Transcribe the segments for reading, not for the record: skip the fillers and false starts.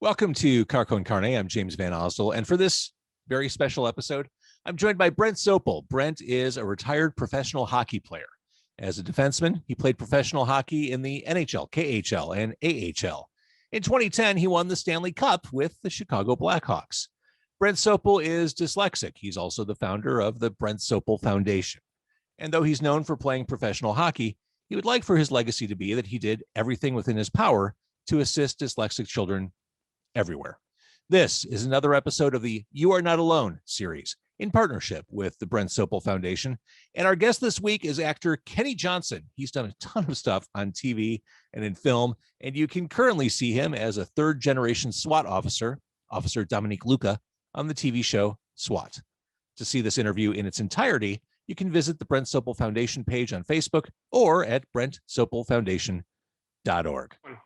Welcome to Carco and Carne. I'm James Van Osdol, and for this very special episode, I'm joined by Brent Sopel. Brent is a retired professional hockey player. As a defenseman, he played professional hockey in the NHL, KHL, and AHL. In 2010, he won the Stanley Cup with the Chicago Blackhawks. Brent Sopel is dyslexic. He's also the founder of the Brent Sopel Foundation. And though he's known for playing professional hockey, he would like for his legacy to be that he did everything within his power to assist dyslexic children everywhere. This is another episode of the You Are Not Alone series in partnership with the Brent Sopel Foundation. And our guest this week is actor Kenny Johnson. He's done a ton of stuff on TV and in film, and you can currently see him as a third-generation SWAT officer, Officer Dominique Luca, on the TV show SWAT. To see this interview in its entirety, you can visit the Brent Sopel Foundation page on Facebook or at BrentSopelFoundation.org.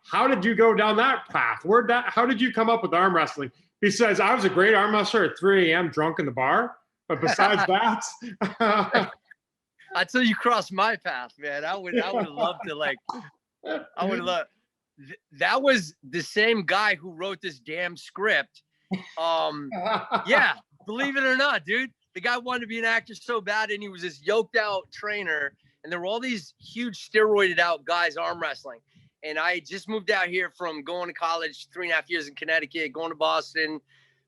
How did you go down that path? How did you come up with arm wrestling? He says, I was a great arm wrestler at 3 a.m. drunk in the bar. But besides that, until you crossed my path, man, I would love to that was the same guy who wrote this damn script. Yeah, believe it or not, dude, the guy wanted to be an actor so bad, and he was this yoked out trainer, and there were all these huge steroided out guys arm wrestling. And I just moved out here from going to college 3.5 years in Connecticut, going to Boston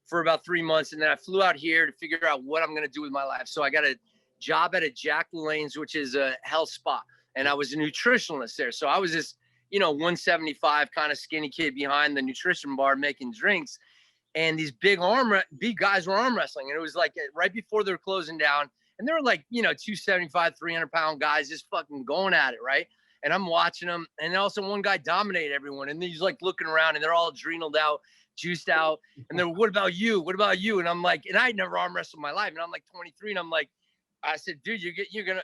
for about 3 months. And then I flew out here to figure out what I'm going to do with my life. So I got a job at a Jack LaLanne's, which is a health spa. And I was a nutritionalist there. So I was this, 175 kind of skinny kid behind the nutrition bar making drinks. And these big guys were arm wrestling. And it was like right before they were closing down. And they were like, 275, 300-pound guys just fucking going at it, right? And I'm watching them, and also one guy dominated everyone, and he's like looking around, and they're all adrenaled out, juiced out, and they're, what about you? What about you? And I'm like, and I'd never arm wrestled in my life, and I'm like 23, and I'm like, I said, dude, you're gonna,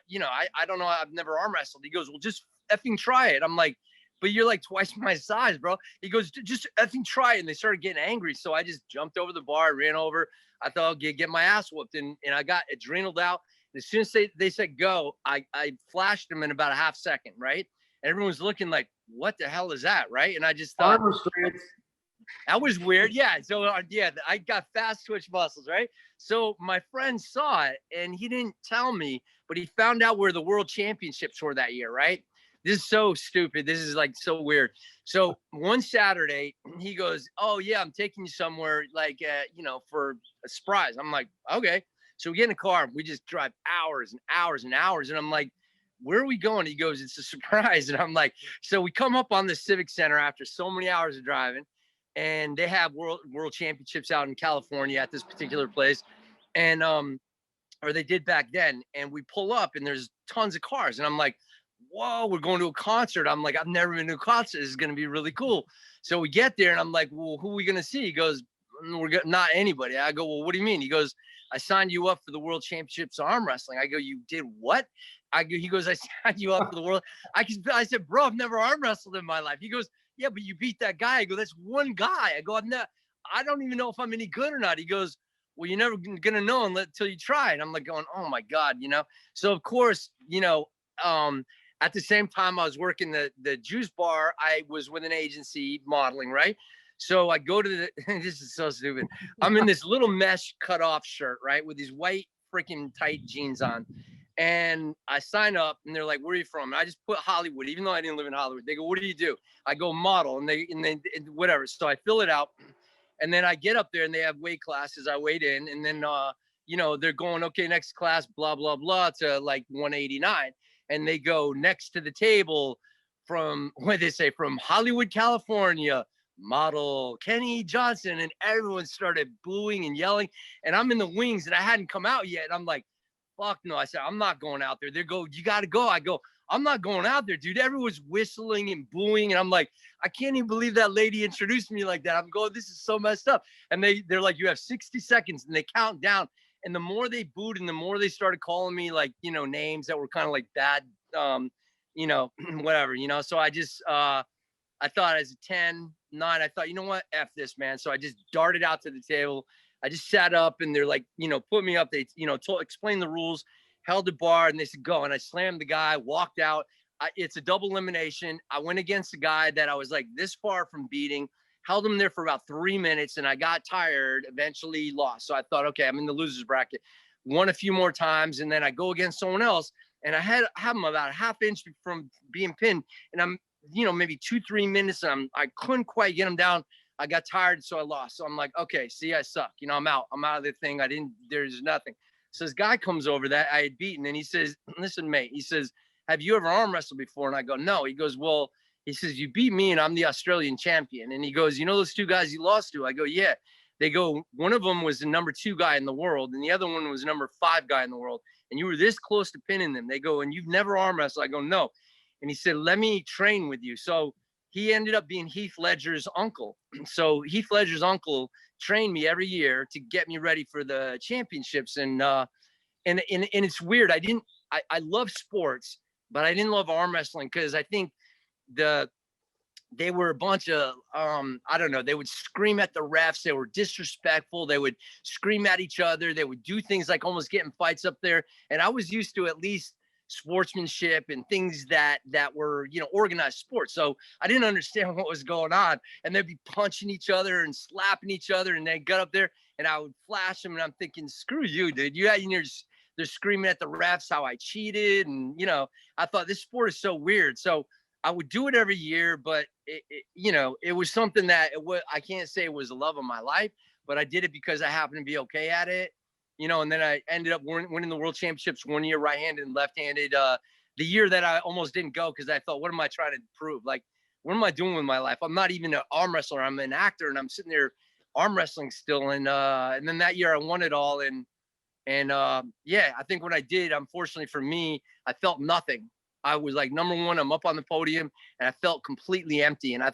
I don't know, I've never arm wrestled. He goes, well, just effing try it. I'm like, but you're like twice my size, bro. He goes, just effing try it. And they started getting angry, so I just jumped over the bar, ran over. I thought I'll get my ass whooped, and I got adrenaled out. As soon as they said go, I flashed them in about a half second, right? And everyone's looking like, what the hell is that, right? And I just thought, that was weird. Yeah, so I got fast twitch muscles, right? So my friend saw it, and he didn't tell me, but he found out where the world championships were that year, right? This is so stupid. This is like so weird. So one Saturday, he goes, oh, yeah, I'm taking you somewhere like, for a surprise. I'm like, okay. So we get in the car, and we just drive hours and hours and hours. And I'm like, where are we going? He goes, it's a surprise. And I'm like, so we come up on the Civic Center after so many hours of driving, and they have world championships out in California at this particular place. And, or they did back then. And we pull up, and there's tons of cars. And I'm like, whoa, we're going to a concert. I'm like, I've never been to a concert. This is going to be really cool. So we get there, and I'm like, well, who are we going to see? He goes, not anybody. I go, well, what do you mean? He goes, I signed you up for the world championships arm wrestling. I go, you did what? He goes, I signed you up for the world. I said, bro, I've never arm wrestled in my life. He goes, yeah, but you beat that guy. I go, that's one guy. I go, I don't even know if I'm any good or not. He goes, well, you're never going to know until you try. And I'm like going, oh my God, So of course, at the same time I was working the juice bar, I was with an agency modeling, right? So I go to this is so stupid. I'm in this little mesh cutoff shirt, right? With these white freaking tight jeans on. And I sign up, and they're like, where are you from? And I just put Hollywood, even though I didn't live in Hollywood. They go, what do you do? I go, model. And they whatever. So I fill it out, and then I get up there, and they have weight classes. I weighed in, and then, they're going, okay, next class, blah, blah, blah, to like 189. And they go next to the table from Hollywood, California, model Kenny Johnson. And everyone started booing and yelling. And I'm in the wings, and I hadn't come out yet. And I'm like, fuck no. I said, I'm not going out there. They go, you got to go. I go, I'm not going out there, dude. Everyone's whistling and booing. And I'm like, I can't even believe that lady introduced me like that. I'm going, this is so messed up. And they're like, you have 60 seconds. And they count down. And the more they booed, and the more they started calling me like, names that were kind of like bad, whatever, So I just, I thought as a 10, 9, I thought, you know what? F this, man. So I just darted out to the table. I just sat up, and they're like, put me up. They, explained the rules, held the bar, and they said, go. And I slammed the guy, walked out. It's a double elimination. I went against a guy that I was like this far from beating, held him there for about 3 minutes, and I got tired, eventually lost. So I thought, okay, I'm in the loser's bracket. Won a few more times, and then I go against someone else, and I have him about a half inch from being pinned, and I'm, maybe 2-3 minutes, and I couldn't quite get him down. I got tired, so I lost. So I'm like, okay, see, I suck. I'm out. I'm out of the thing. There's nothing. So this guy comes over that I had beaten, and he says, listen, mate, he says, have you ever arm wrestled before? And I go, no. He goes, well, he says, you beat me and I'm the Australian champion. And he goes, those two guys you lost to? I go, yeah. They go, one of them was the number 2 guy in the world, and the other one was number 5 guy in the world. And you were this close to pinning them. They go, and you've never arm wrestled? I go, no. And he said, let me train with you. So he ended up being Heath Ledger's uncle. So Heath Ledger's uncle trained me every year to get me ready for the championships. And it's weird. I love sports, but I didn't love arm wrestling because I think they were a bunch of, I don't know, they would scream at the refs. They were disrespectful. They would scream at each other. They would do things like almost getting fights up there. And I was used to at least sportsmanship and things that were, organized sports. So I didn't understand what was going on. And they'd be punching each other and slapping each other. And they got up there and I would flash them. And I'm thinking, screw you, dude. They're screaming at the refs how I cheated. And, I thought this sport is so weird. So I would do it every year, but it was something that I can't say it was the love of my life, but I did it because I happened to be okay at it, and then I ended up winning the world championships one year, right-handed and left-handed. The year that I almost didn't go because I thought, what am I trying to prove? Like, what am I doing with my life? I'm not even an arm wrestler. I'm an actor, and I'm sitting there arm wrestling still. And then that year I won it all. And I think when I did, unfortunately for me, I felt nothing. I was like, number one, I'm up on the podium, and I felt completely empty. And I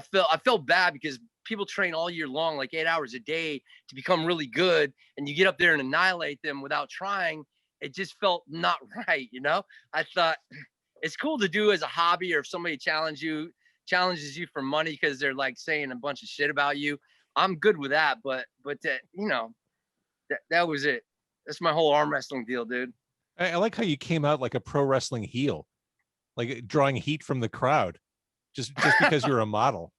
felt bad because people train all year long, like 8 hours a day to become really good. And you get up there and annihilate them without trying. It just felt not right. I thought it's cool to do as a hobby, or if somebody challenges you for money because they're like saying a bunch of shit about you. I'm good with that. But that was it. That's my whole arm wrestling deal, dude. I like how you came out like a pro wrestling heel, like drawing heat from the crowd, just because you're a model.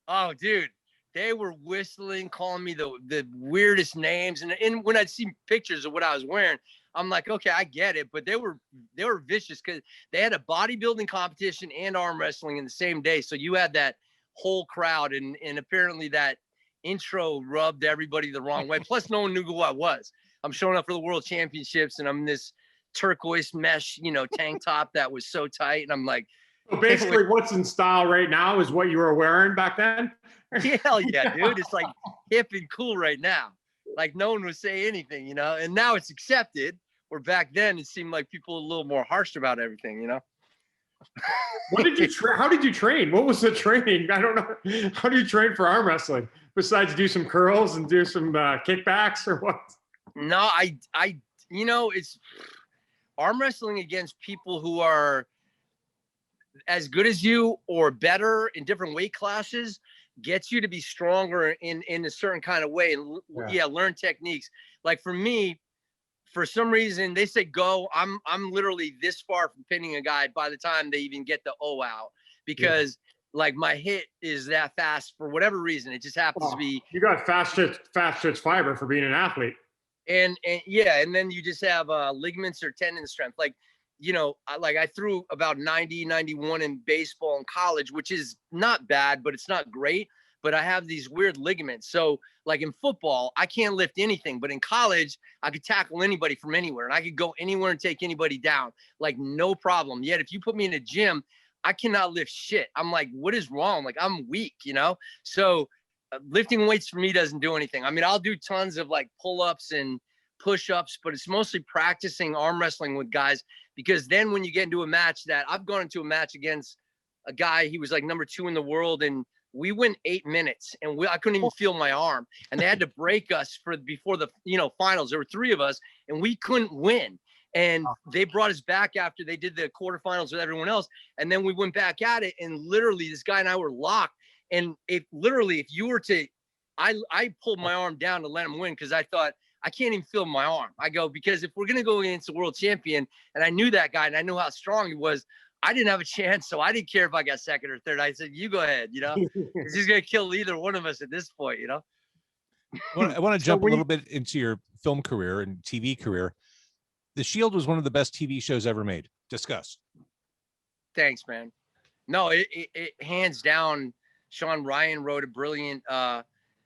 Oh, dude, they were whistling, calling me the weirdest names, and when I'd see pictures of what I was wearing, I'm like, okay, I get it. But they were vicious because they had a bodybuilding competition and arm wrestling in the same day, so you had that whole crowd, and apparently that intro rubbed everybody the wrong way. Plus, no one knew who I was. I'm showing up for the world championships, and I'm this turquoise mesh, tank top that was so tight. And I'm like, so basically what's in style right now is what you were wearing back then. Hell yeah, dude. It's like hip and cool right now. Like no one would say anything, and now it's accepted, where back then it seemed like people were a little more harsh about everything, What did you how did you train? What was the training? I don't know. How do you train for arm wrestling besides do some curls and do some kickbacks, or what? No, it's arm wrestling against people who are as good as you or better in different weight classes gets you to be stronger in a certain kind of way. And learn techniques. Like for me, for some reason they say go, I'm literally this far from pinning a guy by the time they even get the O out, because like my hit is that fast for whatever reason. It just happens to be. You got fast twitch fiber for being an athlete. And then you just have ligaments or tendon strength. Like, I threw about 90, 91 in baseball in college, which is not bad, but it's not great. But I have these weird ligaments. So like in football, I can't lift anything. But in college, I could tackle anybody from anywhere. And I could go anywhere and take anybody down. Like no problem. Yet if you put me in a gym, I cannot lift shit. I'm like, what is wrong? Like I'm weak, So lifting weights for me doesn't do anything. I mean, I'll do tons of like pull-ups and push-ups, but it's mostly practicing arm wrestling with guys, because then when you get into a match that I've gone into a match against a guy, he was like number 2 in the world, and we went 8 minutes and I couldn't even feel my arm, and they had to break us before the, finals. There were 3 of us and we couldn't win. And they brought us back after they did the quarterfinals with everyone else. And then we went back at it, and literally this guy and I were locked. And if you were to, I pulled my arm down to let him win, because I thought, I can't even feel my arm. I go, because if we're going to go against the world champion, and I knew that guy and I knew how strong he was, I didn't have a chance, so I didn't care if I got second or third. I said, you go ahead, you know. He's gonna kill either one of us at this point, you know. I want to jump a little bit into your film career and TV career. The Shield was one of the best TV shows ever made. Discuss. Thanks, man. No, it hands down. Sean Ryan wrote a brilliant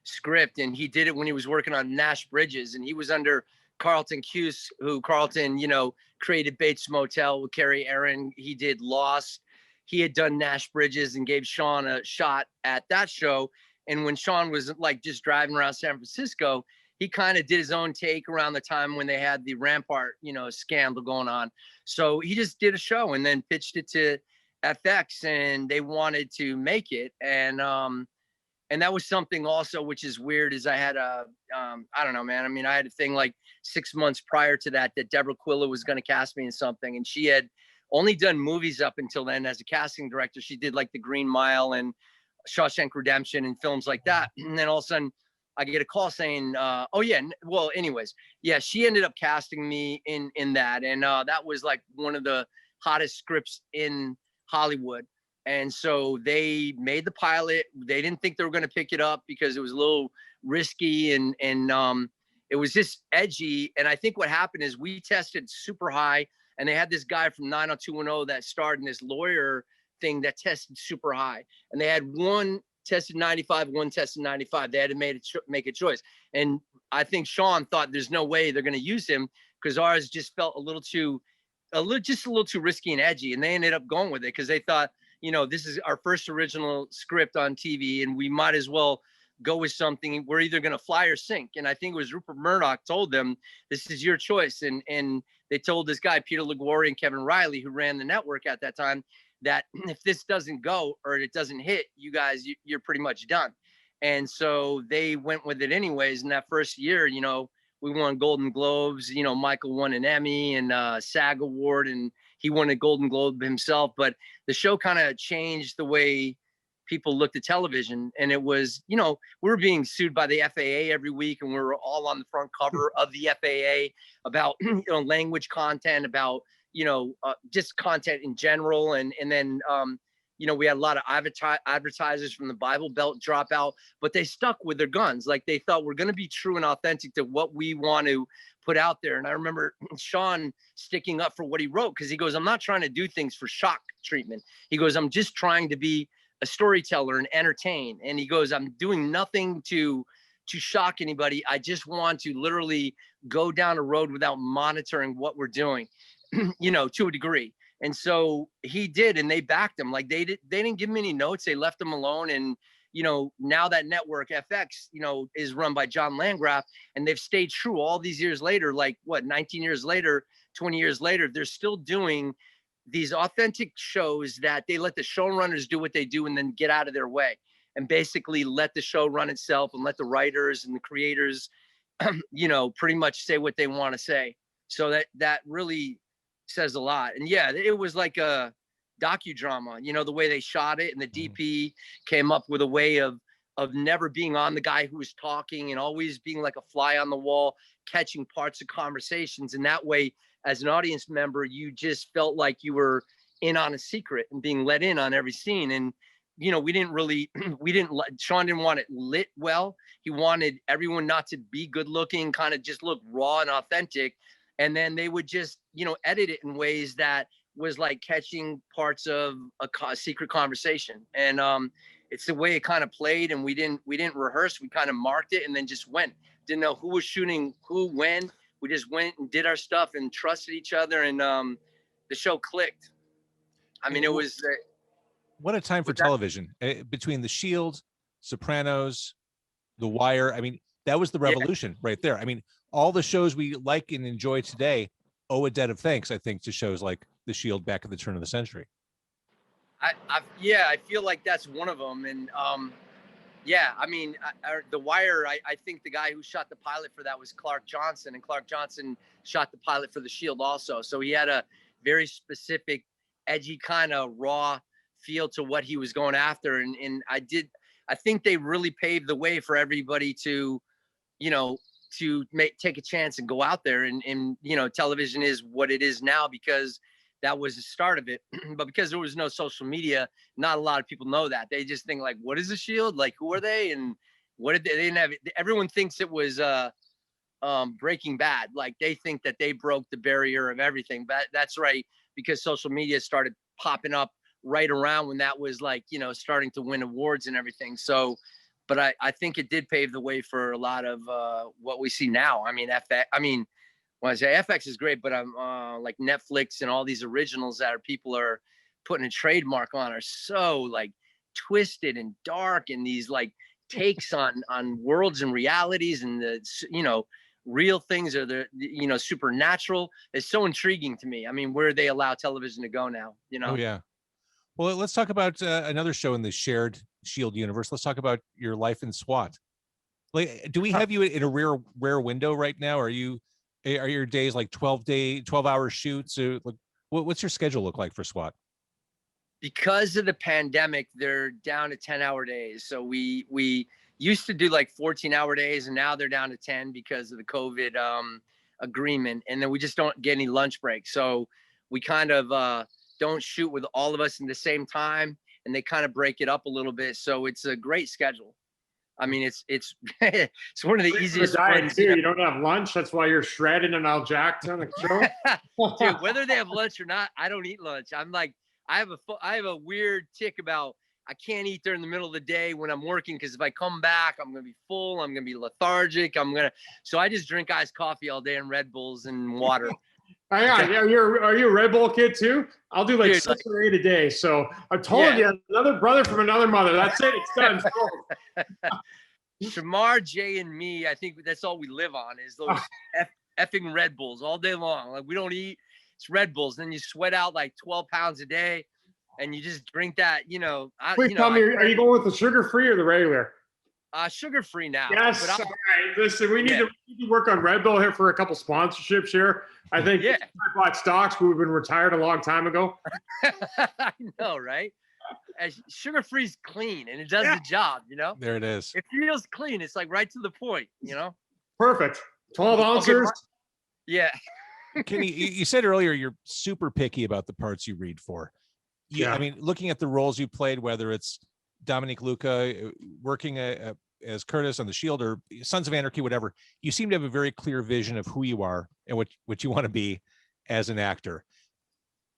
script, and he did it when he was working on Nash Bridges, and he was under Carlton Cuse, who Carlton, you know, created Bates Motel with Carrie Aaron. He did Lost. He had done Nash Bridges and gave Sean a shot at that show. And when Sean was like just driving around San Francisco, he kind of did his own take around the time when they had the Rampart, you know, scandal going on. So he just did a show and then pitched it to FX, and they wanted to make it. And that was something also, which is weird, is I had I don't know, man. I mean, I had a thing like 6 months prior to that Deborah Quilla was going to cast me in something. And she had only done movies up until then as a casting director. She did like The Green Mile and Shawshank Redemption and films like that. And then all of a sudden I get a call saying, oh yeah, well, anyways, yeah, she ended up casting me in that. And that was like one of the hottest scripts in Hollywood. And so they made the pilot. They didn't think they were going to pick it up because it was a little risky and it was just edgy. And I think what happened is we tested super high, and they had this guy from 90210 that starred in this lawyer thing that tested super high. And they had one tested 95, one tested 95. They had to make a choice. And I think Sean thought there's no way they're going to use him because ours just felt a little too risky and edgy. And they ended up going with it because they thought, you know, this is our first original script on TV, and we might as well go with something. We're either going to fly or sink. And I think it was Rupert Murdoch told them, this is your choice. And they told this guy, Peter LaGuardia and Kevin Riley, who ran the network at that time, that if this doesn't go or it doesn't hit, you guys, you're pretty much done. And so they went with it anyways. In that first year, you know, we won Golden Globes, you know, Michael won an Emmy and SAG award, and he won a Golden Globe himself. But the show kind of changed the way people looked at television. And it was, you know, we were being sued by the FAA every week, and we were all on the front cover of the FAA about, you know, language content, about, you know, just content in general. And then, you know, we had a lot of advertisers from the Bible Belt drop out, but they stuck with their guns. Like they thought we're going to be true and authentic to what we want to put out there. And I remember Sean sticking up for what he wrote, because he goes, I'm not trying to do things for shock treatment. He goes, I'm just trying to be a storyteller and entertain. And he goes, I'm doing nothing to shock anybody. I just want to literally go down a road without monitoring what we're doing, you know, to a degree. And so he did, and they backed him. Like they didn't give him any notes. They left him alone. And, you know, now that network FX, you know, is run by John Landgraf, and they've stayed true all these years later, like what, 19 years later, 20 years later, they're still doing these authentic shows that they let the showrunners do what they do and then get out of their way and basically let the show run itself and let the writers and the creators, you know, pretty much say what they want to say. So that really says a lot. And yeah, it was like a docudrama, you know, the way they shot it, and the DP came up with a way of never being on the guy who was talking and always being like a fly on the wall, catching parts of conversations. And that way, as an audience member, you just felt like you were in on a secret and being let in on every scene. And, you know, Sean didn't want it lit well. He wanted everyone not to be good looking, kind of just look raw and authentic. And then they would just, you know, edit it in ways that was like catching parts of a secret conversation. And it's the way it kind of played. And we didn't rehearse. We kind of marked it and then just went. Didn't know who was shooting who, when. We just went and did our stuff and trusted each other. And the show clicked. I mean, it was. What a time for television. Between The Shield, Sopranos, The Wire. I mean, that was the revolution right there. I mean, all the shows we like and enjoy today owe a debt of thanks, I think, to shows like The Shield back at the turn of the century. I feel like that's one of them. And yeah, I mean, The Wire, I think the guy who shot the pilot for that was Clark Johnson, and Clark Johnson shot the pilot for The Shield also. So he had a very specific, edgy, kind of raw feel to what he was going after. And I think they really paved the way for everybody to, you know, to take a chance and go out there. And, you know, television is what it is now because that was the start of it. But because there was no social media, not a lot of people know that. They just think like, what is the Shield? Like, who are they? And what did they didn't have? Everyone thinks it was Breaking Bad. Like they think that they broke the barrier of everything. But that's right, because social media started popping up right around when that was like, you know, starting to win awards and everything. So, but I think it did pave the way for a lot of what we see now. I mean, when I say FX is great, but I'm like Netflix and all these originals that people are putting a trademark on are so like twisted and dark, and these like takes on worlds and realities, and the, you know, real things or the, you know, supernatural. It's so intriguing to me. I mean, where they allow television to go now, you know? Oh yeah. Well, let's talk about another show in the shared Shield universe. Let's talk about your life in SWAT. Like, do we have you in a rare window right now? Are your days like 12-hour shoots? Or like, what's your schedule look like for SWAT? Because of the pandemic, they're down to 10-hour days. So we used to do like 14-hour days, and now they're down to 10 because of the COVID agreement. And then we just don't get any lunch breaks. So we kind of don't shoot with all of us in the same time, and they kind of break it up a little bit. So it's a great schedule. I mean, it's it's one of the easiest diet too. You don't have lunch. That's why you're shredded and all jacked on the show. Dude, whether they have lunch or not, I don't eat lunch. I'm like, I have a weird tick about I can't eat during the middle of the day when I'm working, because if I come back, I'm gonna be full. I'm gonna be lethargic. So I just drink iced coffee all day and Red Bulls and water. Are you a Red Bull kid too? I'll do like 6 or 8 a day. So I told you, another brother from another mother. That's it. It's done. Shamar, Jay, and me, I think that's all we live on is those effing Red Bulls all day long. Like we don't eat. It's Red Bulls. Then you sweat out like 12 pounds a day, and you just drink that. You know. Please tell me, are you going with the sugar-free or the regular? Sugar-free now. Yes. All right. Listen, we need to work on Red Bull here for a couple sponsorships here. I think I bought stocks. We've been retired a long time ago. I know, right? Sugar-free is clean, and it does the job, you know? There it is. It feels clean. It's like right to the point, you know? Perfect. 12 ounces. Yeah. Kenny, you said earlier you're super picky about the parts you read for. Yeah. I mean, looking at the roles you played, whether it's Dominique Luca working as Curtis on the Shield or Sons of Anarchy, whatever, you seem to have a very clear vision of who you are and what you want to be as an actor.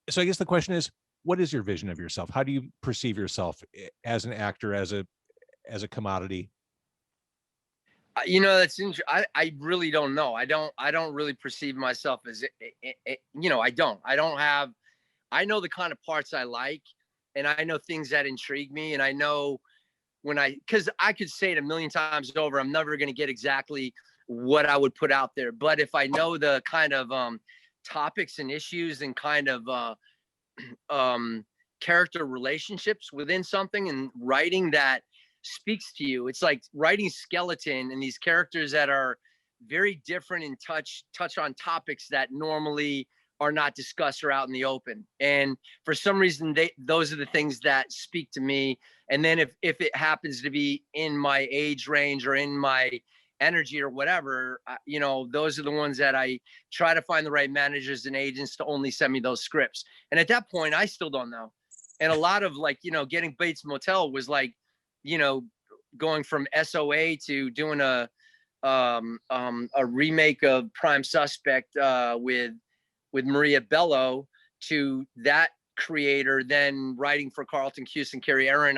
So I guess the question is, what is your vision of yourself? How do you perceive yourself as an actor, as a commodity? You know, that's interesting. I really don't know. I don't really perceive myself as you know, I know the kind of parts I like, and I know things that intrigue me, and I know because I could say it a million times over, I'm never going to get exactly what I would put out there. But if I know the kind of topics and issues and kind of character relationships within something and writing that speaks to you, it's like writing skeleton and these characters that are very different and touch on topics that normally are not discussed or out in the open. And for some reason, those are the things that speak to me. And then if it happens to be in my age range or in my energy or whatever, you know, those are the ones that I try to find the right managers and agents to only send me those scripts. And at that point, I still don't know. And a lot of like, you know, getting Bates Motel was like, you know, going from SoA to doing a remake of Prime Suspect with Maria Bello, to that creator then writing for Carlton Cuse and Carrie Aaron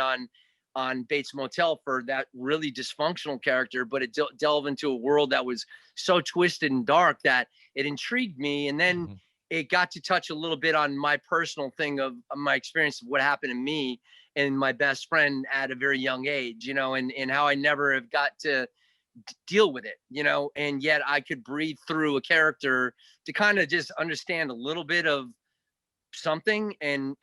on Bates Motel for that really dysfunctional character, but it delved into a world that was so twisted and dark that it intrigued me. And then it got to touch a little bit on my personal thing of my experience of what happened to me and my best friend at a very young age, you know, and how I never have got to deal with it, you know, and yet I could breathe through a character to kind of just understand a little bit of something and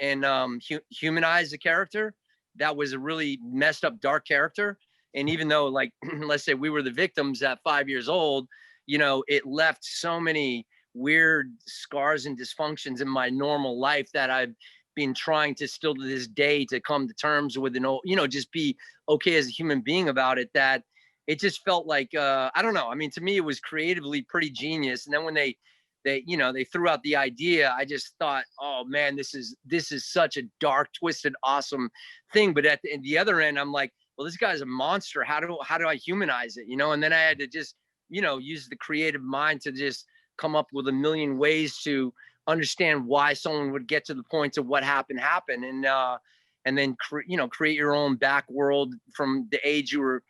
humanize the character that was a really messed up, dark character. And even though, like, let's say we were the victims at 5 years old, you know, it left so many weird scars and dysfunctions in my normal life that I've been trying to still to this day to come to terms with, and, you know, just be okay as a human being about it, that it just felt like, I don't know. I mean, to me, it was creatively pretty genius. And then when they they threw out the idea. I just thought, oh man, this is such a dark, twisted, awesome thing. But at the other end, I'm like, well, this guy's a monster. How do I humanize it? And then I had to just, use the creative mind to just come up with a million ways to understand why someone would get to the point of what happened. And then, create your own back world from the age you were,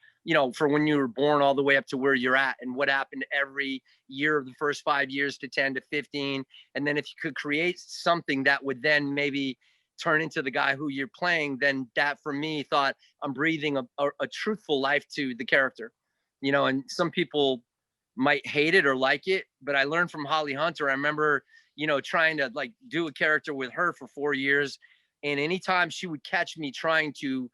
for when you were born all the way up to where you're at, and what happened every year of the first 5 years to 10 to 15. And then if you could create something that would then maybe turn into the guy who you're playing, then that for me thought I'm breathing a truthful life to the character, and some people might hate it or like it, but I learned from Holly Hunter. I remember, trying to like do a character with her for 4 years. And anytime she would catch me trying to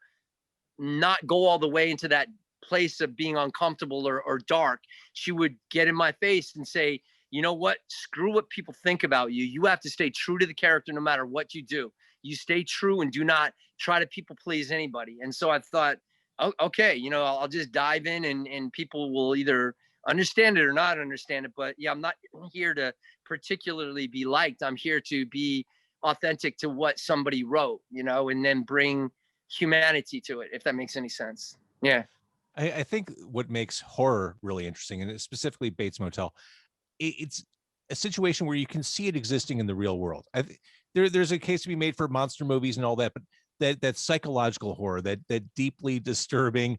not go all the way into that place of being uncomfortable or dark, she would get in my face and say, you know what, screw what people think about you. You have to stay true to the character no matter what you do. You stay true and do not try to people please anybody. And so I thought, oh, okay, I'll just dive in and people will either understand it or not understand it. But yeah, I'm not here to particularly be liked. I'm here to be authentic to what somebody wrote, and then bring humanity to it, if that makes any sense. Yeah. I think what makes horror really interesting, and specifically Bates Motel, it's a situation where you can see it existing in the real world. There's a case to be made for monster movies and all that, but that psychological horror, that deeply disturbing,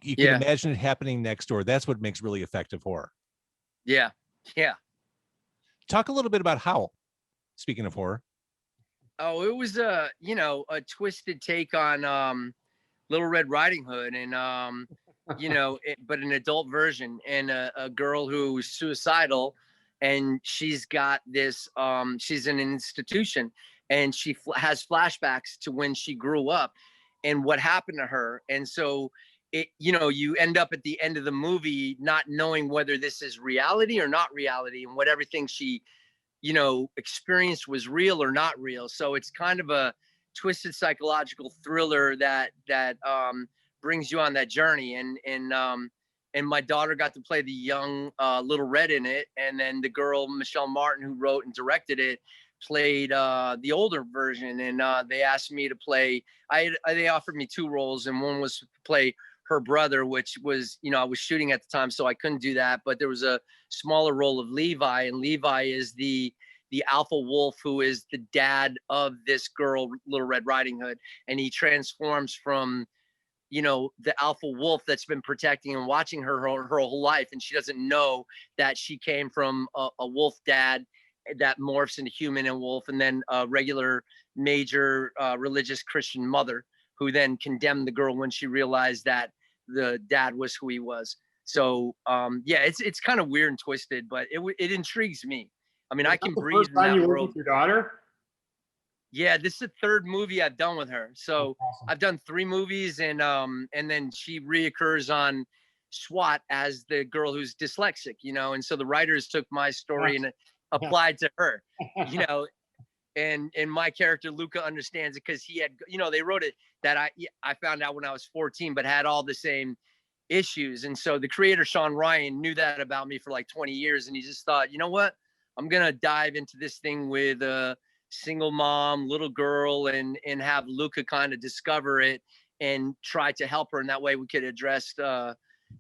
you can imagine it happening next door. That's what makes really effective horror. Yeah. Yeah. Talk a little bit about Howl. Speaking of horror. Oh, it was a twisted take on Little Red Riding Hood, and but an adult version, and a girl who's suicidal, and she's got this she's in an institution, and she has flashbacks to when she grew up and what happened to her. And so you end up at the end of the movie not knowing whether this is reality or not reality, and what everything she experienced was real or not real. So it's kind of a twisted psychological thriller that brings you on that journey. And my daughter got to play the young Little Red in it, and then the girl Michelle Martin, who wrote and directed it, played the older version. And they asked me to play. They offered me 2 roles, and one was to play her brother, which was, I was shooting at the time, so I couldn't do that. But there was a smaller role of Levi, and Levi is the alpha wolf who is the dad of this girl, Little Red Riding Hood. And he transforms from, the alpha wolf that's been protecting and watching her whole life. And she doesn't know that she came from a wolf dad that morphs into human and wolf, and then a regular major religious Christian mother who then condemned the girl when she realized that the dad was who he was. So it's kind of weird and twisted, but it intrigues me. I mean, I can breathe in that world. With your daughter? Yeah, this is the 3rd movie I've done with her. So awesome. I've done 3 movies, and then she reoccurs on S.W.A.T as the girl who's dyslexic, and so the writers took my story and applied to her, and my character Luca understands it because he had, they wrote it that I found out when I was 14, but had all the same issues. And so the creator, Sean Ryan, knew that about me for like 20 years. And he just thought, you know what, I'm going to dive into this thing with a single mom, little girl, and have Luca kind of discover it and try to help her. And that way we could address the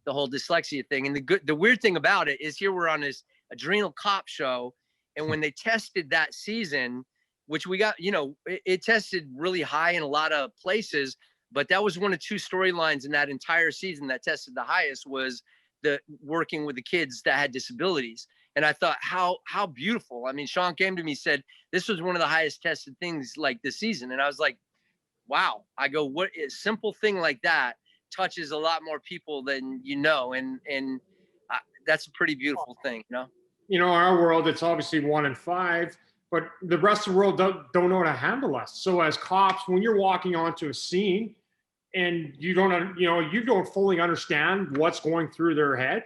whole dyslexia thing. And the weird thing about it is, here we're on this adrenal cop show. And when they tested that season, which we got, it tested really high in a lot of places, but that was one of 2 storylines in that entire season that tested the highest, was the working with the kids that had disabilities. And I thought, how beautiful. I mean, Sean came to me, said, this was one of the highest tested things like this season. And I was like, wow. I go, what a simple thing like that touches a lot more people than and that's a pretty beautiful thing, In our world, it's obviously 1 in 5, but the rest of the world don't know how to handle us. So as cops, when you're walking onto a scene and you don't fully understand what's going through their head,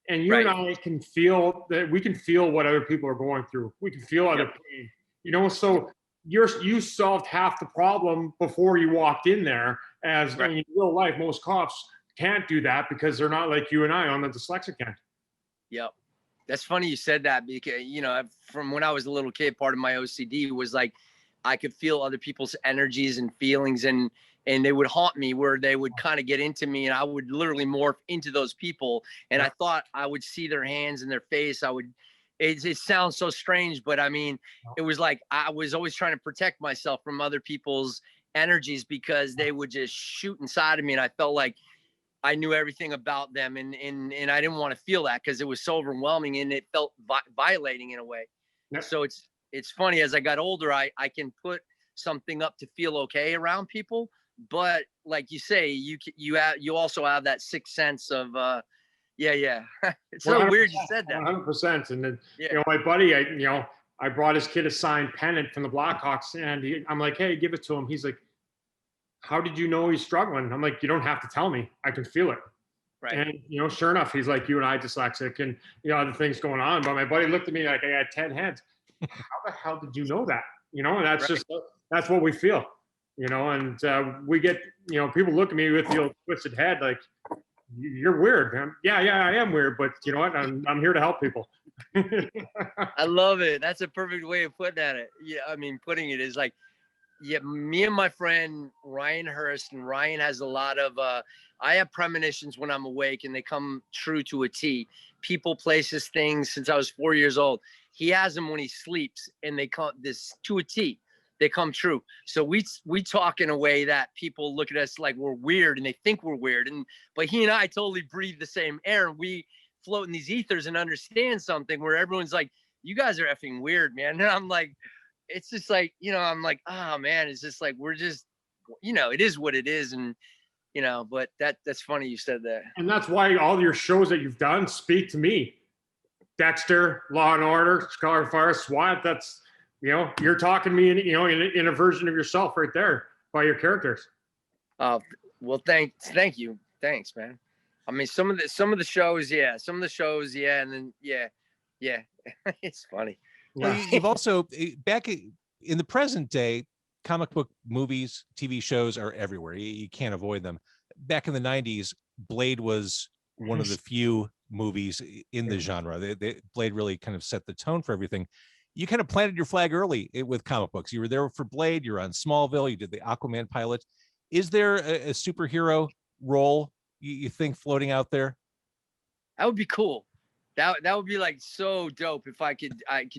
and you right. and I can feel that, we can feel what other people are going through. We can feel other pain, so you solved half the problem before you walked in there. As right. In real life, most cops can't do that because they're not like you and I on the dyslexic end. Yep. That's funny you said that, because, you know, from when I was a little kid, part of my OCD was like, I could feel other people's energies and feelings, and they would haunt me, where they would kind of get into me, and I would literally morph into those people. And I thought I would see their hands and their face. It sounds so strange, but I mean, it was like I was always trying to protect myself from other people's energies, because they would just shoot inside of me, and I felt like I knew everything about them, and I didn't want to feel that, because it was so overwhelming, and it felt violating in a way. Yep. So it's funny, as I got older, I can put something up to feel okay around people, but like you say, you also have that sixth sense of yeah. It's so weird you said that. 100%. And then you know, my buddy, I brought his kid a signed pennant from the Blackhawks, and I'm like, hey, give it to him. He's like, how did you know he's struggling? I'm like, you don't have to tell me. I can feel it. Right. And, you know, sure enough, he's like, you and I dyslexic, and, you know, other things going on. But my buddy looked at me like I had 10 heads. How the hell did you know that? You know, and that's just, that's what we feel, you know, and we get, you know, people look at me with the old twisted head, like, you're weird, man. Yeah, I am weird, but you know what? I'm here to help people. I love it. That's a perfect way of putting it. Yeah, I mean, putting it is like, yeah, me and my friend Ryan Hurst, and Ryan has a lot of I have premonitions when I'm awake, and they come true to a T. People, places, things since I was 4 years old. He has them when he sleeps, and they come this to a T. They come true. So we talk in a way that people look at us like we're weird, and they think we're weird. But he and I totally breathe the same air, and we float in these ethers and understand something where everyone's like, you guys are effing weird, man. And I'm like, it's just like, you know, I'm like, oh man, it's just like, we're just, you know, it is what it is. And, you know, but that's funny you said that. And that's why all your shows that you've done speak to me. Dexter, Law and Order, Chicago Fire, SWAT, that's, you know, you're talking to me in a version of yourself right there by your characters. Oh, well, thank you. Thanks, man. I mean, some of the shows, yeah. And then, yeah. It's funny. Well, you've also, back in the present day, comic book movies, TV shows are everywhere. You can't avoid them. Back in the 90s, Blade was one of the few movies in the genre. Blade really kind of set the tone for everything. You kind of planted your flag early with comic books. You were there for Blade. You're on Smallville. You did the Aquaman pilot. Is there a superhero role you think floating out there? That would be cool. That would be like so dope if I could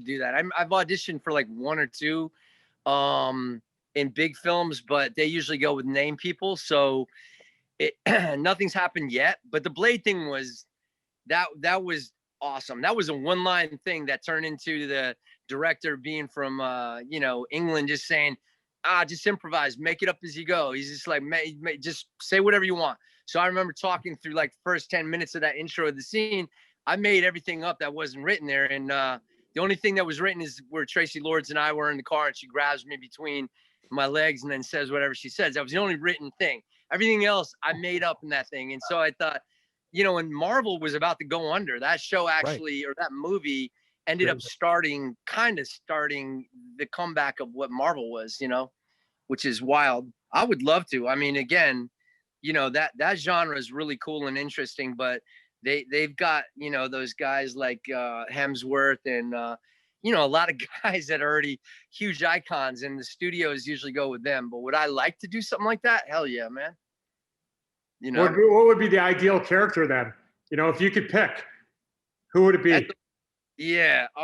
do that. I've auditioned for like one or two in big films, but they usually go with name people. So nothing's happened yet. But the Blade thing was that was awesome. That was a one-line thing that turned into the director being from England, just saying, just improvise, make it up as you go. He's just like, just say whatever you want. So I remember talking through like first 10 minutes of that intro of the scene. I made everything up that wasn't written there. And the only thing that was written is where Tracy Lords and I were in the car, and she grabs me between my legs and then says whatever she says. That was the only written thing. Everything else I made up in that thing. And so I thought, you know, when Marvel was about to go under, that show actually, or that movie ended up starting the comeback of what Marvel was, you know, which is wild. I would love to. I mean, again, you know, that genre is really cool and interesting, but they've got, you know, those guys like Hemsworth and you know, a lot of guys that are already huge icons, and the studios usually go with them. But would I like to do something like that? Hell yeah, man. You know, what would be the ideal character then? You know, if you could pick, who would it be? I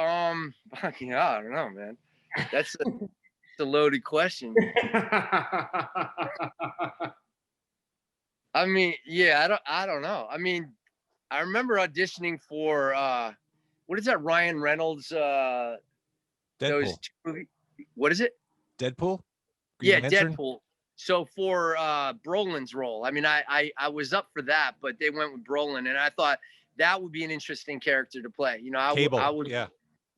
don't know, man. That's a loaded question. I mean, yeah, I don't know. I mean, I remember auditioning for what is that Ryan Reynolds Deadpool. What is it? Deadpool? Green Lantern? Deadpool. So for Brolin's role, I mean, I was up for that, but they went with Brolin, and I thought that would be an interesting character to play. You know, I would.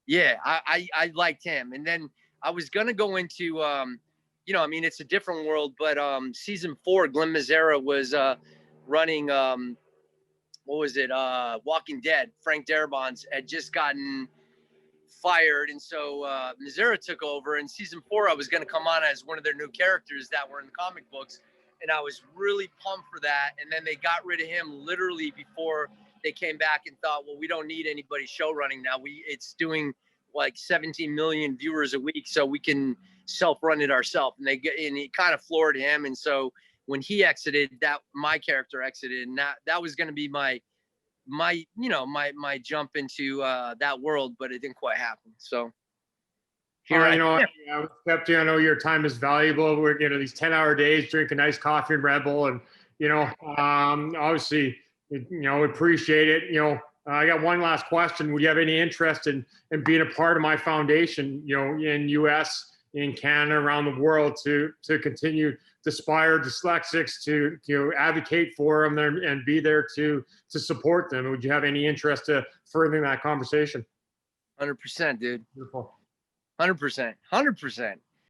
Yeah, I liked him, and then I was gonna go into, you know, I mean, it's a different world, but season 4, Glenn Mazzara was running. What was it? Walking Dead. Frank Darabont had just gotten fired, and so Mazzara took over. In season 4, I was going to come on as one of their new characters that were in the comic books, and I was really pumped for that. And then they got rid of him literally before they came back and thought, well, we don't need anybody show running now. It's doing like 17 million viewers a week, so we can self-run it ourselves. And it kind of floored him. And so when he exited, my character exited, and that was going to be my jump into that world, but it didn't quite happen. So here I am. I know your time is valuable. We're these 10-hour days, drinking nice coffee and Red Bull, and obviously, appreciate it. I got one last question. Would you have any interest in being a part of my foundation, in U.S., in Canada, around the world, to continue to inspire dyslexics, to advocate for them and be there to support them? Would you have any interest to furthering that conversation? 100%, dude. Beautiful. 100%.